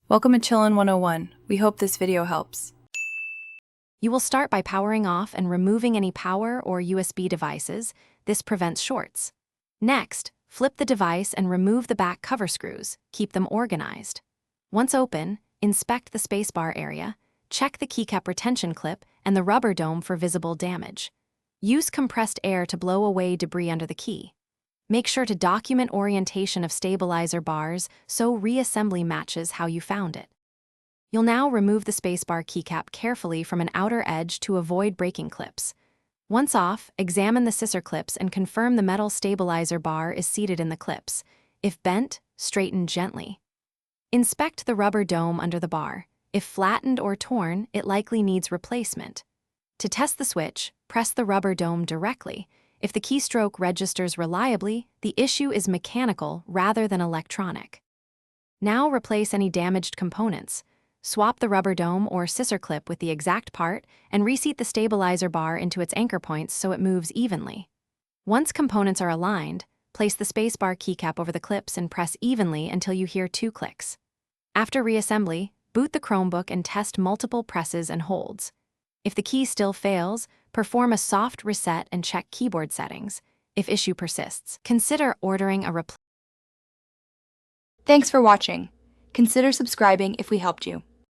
Welcome to Chillin' 101. We hope this video helps. You will start by powering off and removing any power or USB devices. This prevents shorts. Next, flip the device and remove the back cover screws. Keep them organized. Once open, inspect the spacebar area, check the keycap retention clip and the rubber dome for visible damage. Use compressed air to blow away debris under the key. Make sure to document orientation of stabilizer bars so reassembly matches how you found it. You'll now remove the spacebar keycap carefully from an outer edge to avoid breaking clips. Once off, examine the scissor clips and confirm the metal stabilizer bar is seated in the clips. If bent, straighten gently. Inspect the rubber dome under the bar. If flattened or torn, it likely needs replacement. To test the switch, press the rubber dome directly. If the keystroke registers reliably, the issue is mechanical rather than electronic. Now replace any damaged components. Swap the rubber dome or scissor clip with the exact part and reseat the stabilizer bar into its anchor points so it moves evenly. Once components are aligned, place the spacebar keycap over the clips and press evenly until you hear 2 clicks. After reassembly, boot the Chromebook and test multiple presses and holds. If the key still fails, perform a soft reset and check keyboard settings. If issue persists, consider ordering a replacement. Thanks for watching. Consider subscribing if we helped you.